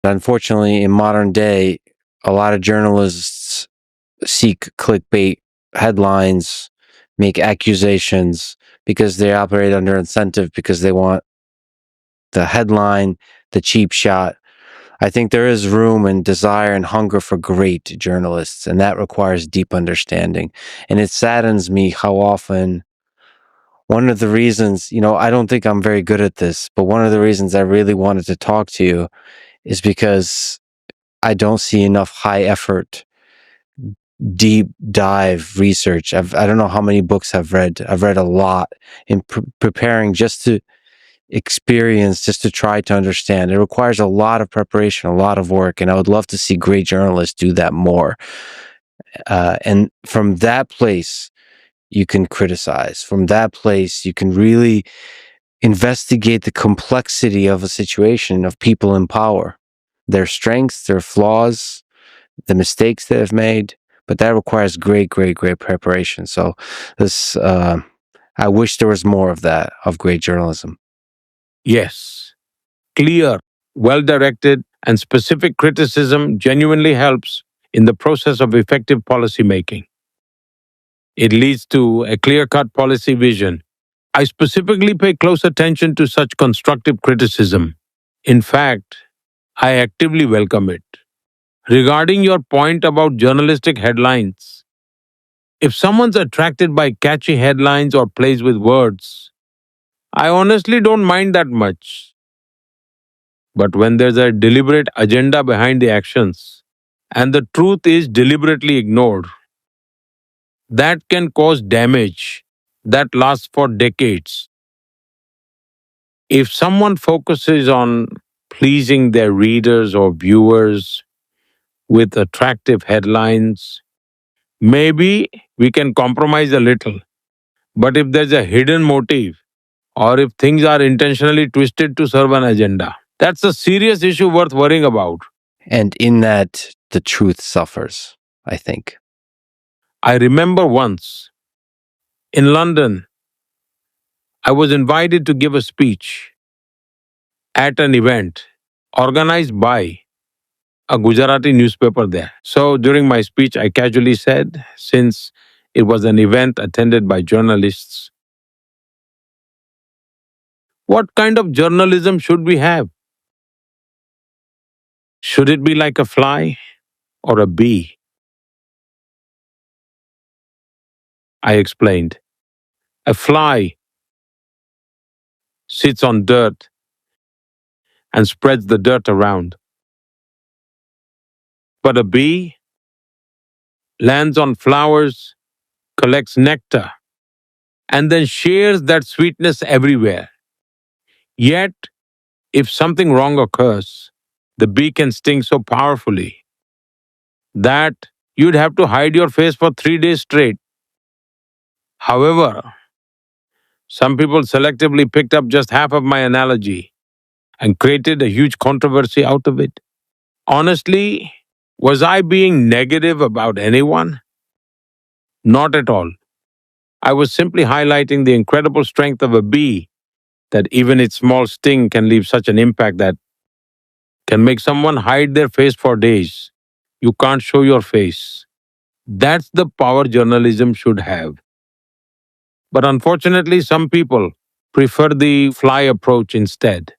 Unfortunately, in modern day, a lot of journalists seek clickbait headlines, make accusations because they operate under incentive because they want the headline, the cheap shot. I think there is room and desire and hunger for great journalists, and that requires deep understanding. And it saddens me how often one of the reasons, I don't think I'm very good at this, but one of the reasons I really wanted to talk to you is because I don't see enough high effort, deep dive research. I don't know how many books I've read. I've read a lot in preparing just to experience, just to try to understand. It requires a lot of preparation, a lot of work, and I would love to see great journalists do that more. And from that place, you can criticize. From that place, you can really investigate the complexity of a situation, of people in power, their strengths, their flaws, the mistakes they have made. But that requires great, great, great preparation. So I wish there was more of that, of great journalism. Yes, clear, well-directed, and specific criticism genuinely helps in the process of effective policy making. It leads to a clear-cut policy vision. I specifically pay close attention to such constructive criticism. In fact, I actively welcome it. Regarding your point about journalistic headlines, if someone's attracted by catchy headlines or plays with words, I honestly don't mind that much. But when there's a deliberate agenda behind the actions, and the truth is deliberately ignored, that can cause damage that lasts for decades. If someone focuses on pleasing their readers or viewers with attractive headlines, maybe we can compromise a little. But if there's a hidden motive, or if things are intentionally twisted to serve an agenda, that's a serious issue worth worrying about. And in that, the truth suffers, I think. I remember once in London, I was invited to give a speech at an event organized by a Gujarati newspaper there. So during my speech, I casually said, since it was an event attended by journalists, what kind of journalism should we have? Should it be like a fly or a bee? I explained. A fly sits on dirt and spreads the dirt around. But a bee lands on flowers, collects nectar, and then shares that sweetness everywhere. Yet, if something wrong occurs, the bee can sting so powerfully that you'd have to hide your face for 3 days straight. However, some people selectively picked up just half of my analogy and created a huge controversy out of it. Honestly, was I being negative about anyone? Not at all. I was simply highlighting the incredible strength of a bee, that even its small sting can leave such an impact that can make someone hide their face for days. You can't show your face. That's the power journalism should have. But unfortunately, some people prefer the fly approach instead.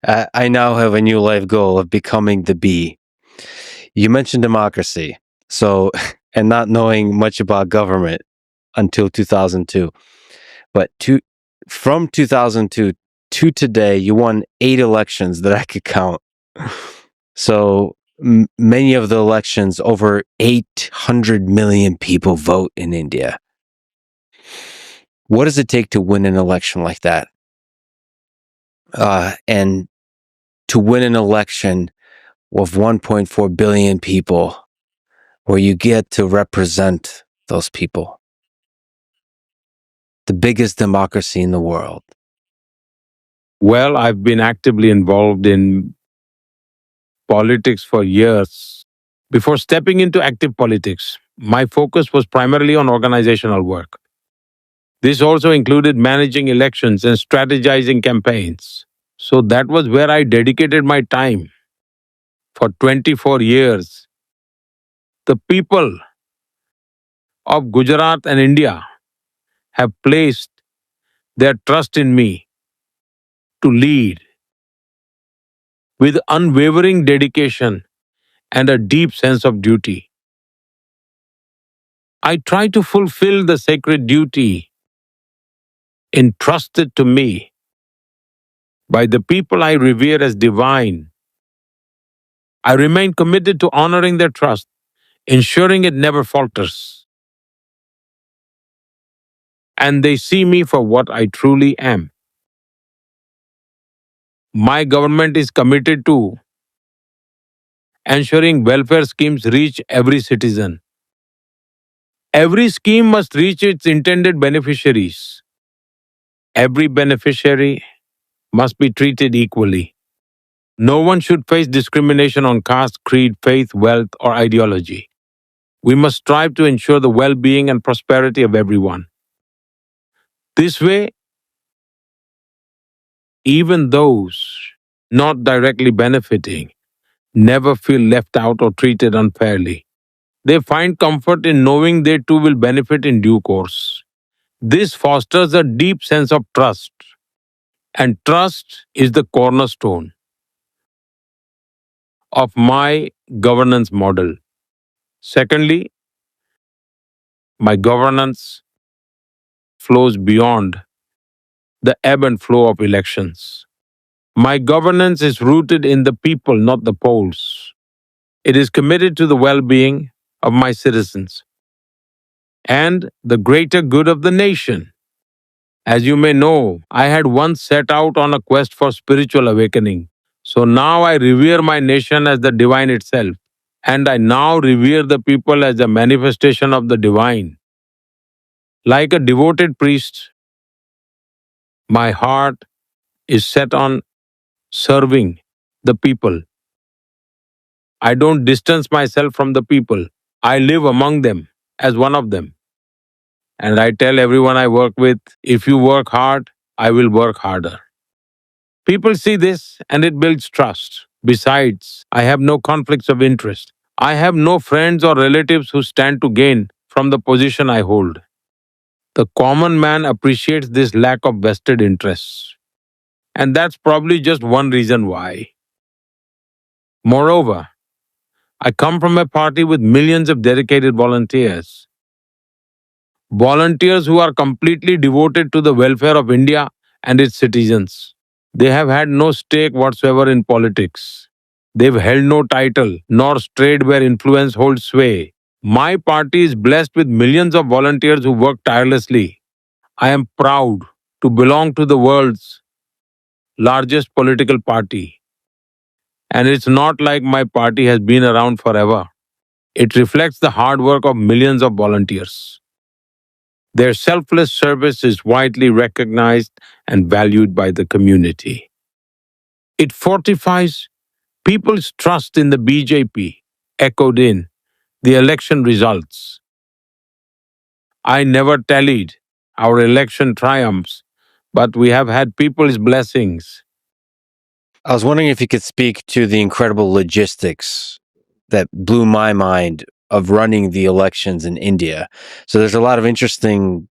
I now have a new life goal of becoming the bee. You mentioned democracy, so and not knowing much about government until 2002. But from 2002 to today, you won 8 elections that I could count. So many of the elections, over 800 million people vote in India. What does it take to win an election like that? And to win an election of 1.4 billion people, where you get to represent those people. The biggest democracy in the world. Well, I've been actively involved in politics for years. Before stepping into active politics, my focus was primarily on organizational work. This also included managing elections and strategizing campaigns. So that was where I dedicated my time for 24 years. The people of Gujarat and India have placed their trust in me to lead with unwavering dedication and a deep sense of duty. I try to fulfill the sacred duty entrusted to me by the people I revere as divine. I remain committed to honoring their trust, ensuring it never falters, and they see me for what I truly am. My government is committed to ensuring welfare schemes reach every citizen. Every scheme must reach its intended beneficiaries. Every beneficiary must be treated equally. No one should face discrimination on caste, creed, faith, wealth, or ideology. We must strive to ensure the well being and prosperity of everyone. This way, even those not directly benefiting never feel left out or treated unfairly. They find comfort in knowing they too will benefit in due course. This fosters a deep sense of trust, and trust is the cornerstone of my governance model. Secondly, my governance flows beyond the ebb and flow of elections. My governance is rooted in the people, not the polls. It is committed to the well being of my citizens and the greater good of the nation. As you may know, I had once set out on a quest for spiritual awakening. So now I revere my nation as the divine itself, and I now revere the people as a manifestation of the divine. Like a devoted priest, my heart is set on serving the people. I don't distance myself from the people. I live among them as one of them. And I tell everyone I work with, if you work hard, I will work harder. People see this and it builds trust. Besides, I have no conflicts of interest. I have no friends or relatives who stand to gain from the position I hold. The common man appreciates this lack of vested interests. And that's probably just one reason why. Moreover, I come from a party with millions of dedicated volunteers. Volunteers who are completely devoted to the welfare of India and its citizens. They have had no stake whatsoever in politics. They've held no title, nor strayed where influence holds sway. My party is blessed with millions of volunteers who work tirelessly. I am proud to belong to the world's largest political party. And it's not like my party has been around forever. It reflects the hard work of millions of volunteers. Their selfless service is widely recognized and valued by the community. It fortifies people's trust in the BJP, echoed in the election results. I never tallied our election triumphs, but we have had people's blessings. I was wondering if you could speak to the incredible logistics that blew my mind of running the elections in India. So there's a lot of interesting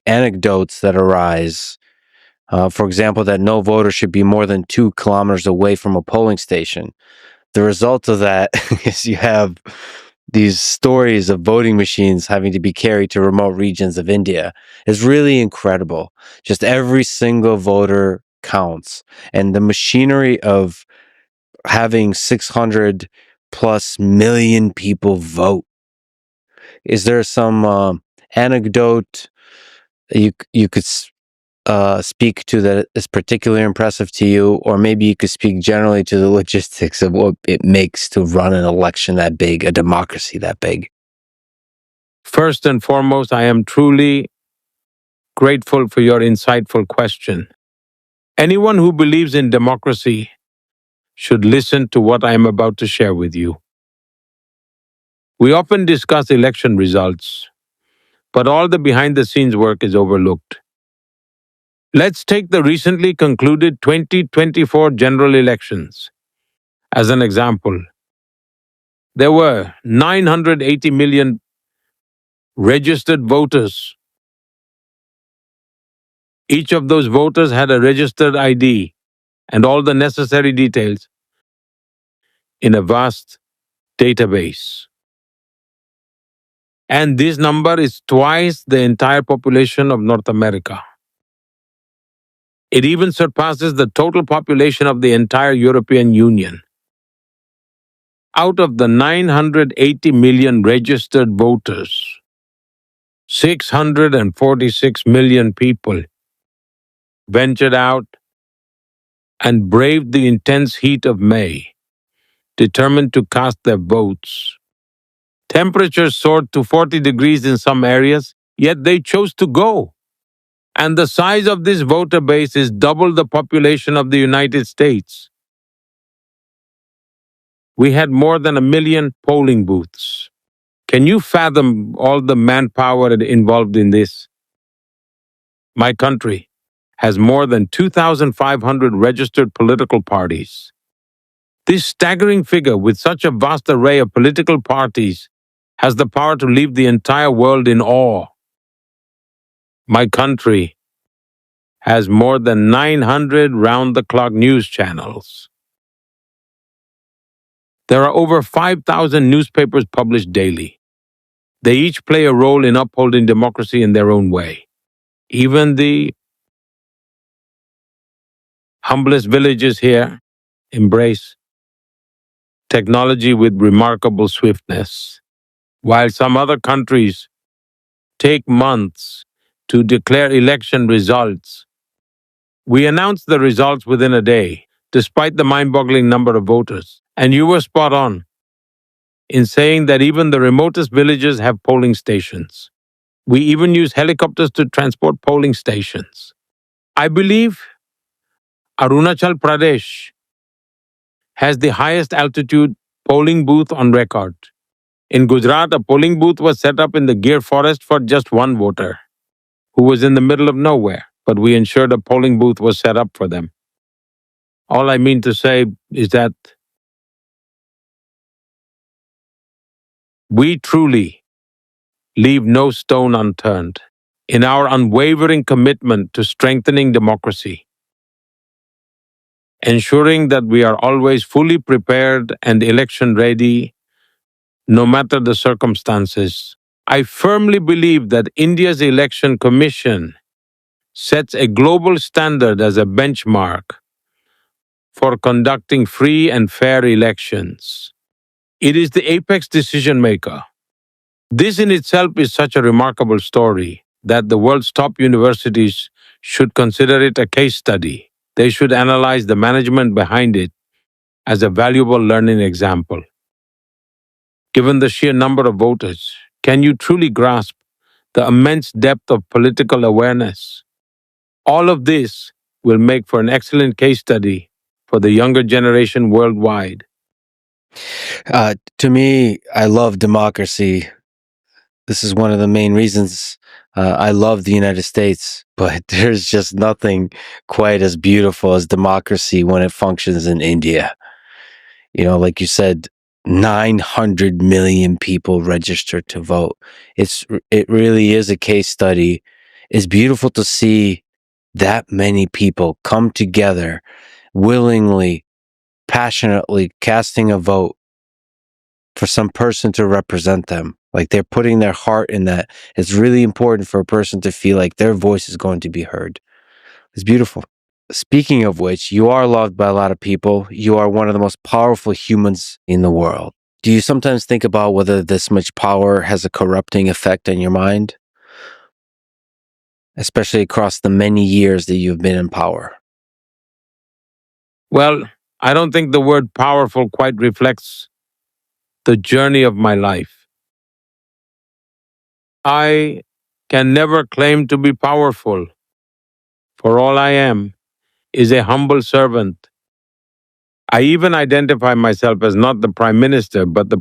anecdotes that arise. For example, that no voter should be more than 2 kilometers away from a polling station. The result of that is you have these stories of voting machines having to be carried to remote regions of India. Is really incredible. Just every single voter counts. And the machinery of having 600 plus million people vote. Is there some anecdote you could speak to that is particularly impressive to you, or maybe you could speak generally to the logistics of what it makes to run an election that big, a democracy that big? First and foremost, I am truly grateful for your insightful question. Anyone who believes in democracy should listen to what I am about to share with you. We often discuss election results, but all the behind the scenes work is overlooked. Let's take the recently concluded 2024 general elections as an example. There were 980 million registered voters. Each of those voters had a registered ID and all the necessary details in a vast database. And this number is twice the entire population of North America. It even surpasses the total population of the entire European Union. Out of the 980 million registered voters, 646 million people ventured out and braved the intense heat of May, determined to cast their votes. Temperatures soared to 40 degrees in some areas, yet they chose to go. And the size of this voter base is double the population of the United States. We had more than 1 million polling booths. Can you fathom all the manpower involved in this? My country has more than 2,500 registered political parties. This staggering figure, with such a vast array of political parties, has the power to leave the entire world in awe. My country has more than 900 round-the-clock news channels. There are over 5,000 newspapers published daily. They each play a role in upholding democracy in their own way. Even the humblest villages here embrace technology with remarkable swiftness, while some other countries take months to declare election results. We announced the results within a day, despite the mind-boggling number of voters. And you were spot on in saying that even the remotest villages have polling stations. We even use helicopters to transport polling stations. I believe Arunachal Pradesh has the highest altitude polling booth on record. In Gujarat, a polling booth was set up in the Gir forest for just one voter, who was in the middle of nowhere, but we ensured a polling booth was set up for them. All I mean to say is that we truly leave no stone unturned in our unwavering commitment to strengthening democracy, ensuring that we are always fully prepared and election ready, no matter the circumstances. I firmly believe that India's Election Commission sets a global standard as a benchmark for conducting free and fair elections. It is the apex decision maker. This in itself is such a remarkable story that the world's top universities should consider it a case study. They should analyze the management behind it as a valuable learning example. Given the sheer number of voters, can you truly grasp the immense depth of political awareness? All of this will make for an excellent case study for the younger generation worldwide. To me, I love democracy. This is one of the main reasons I love the United States, but there's just nothing quite as beautiful as democracy when it functions in India. You know, like you said, 900 million people registered to vote. It really is a case study. It's beautiful to see that many people come together willingly, passionately casting a vote for some person to represent them. Like they're putting their heart in that. It's really important for a person to feel like their voice is going to be heard. It's beautiful. Speaking of which, you are loved by a lot of people. You are one of the most powerful humans in the world. Do you sometimes think about whether this much power has a corrupting effect on your mind? Especially across the many years that you've been in power. Well, I don't think the word powerful quite reflects the journey of my life. I can never claim to be powerful, for all I am is a humble servant. I even identify myself as not the Prime Minister, but the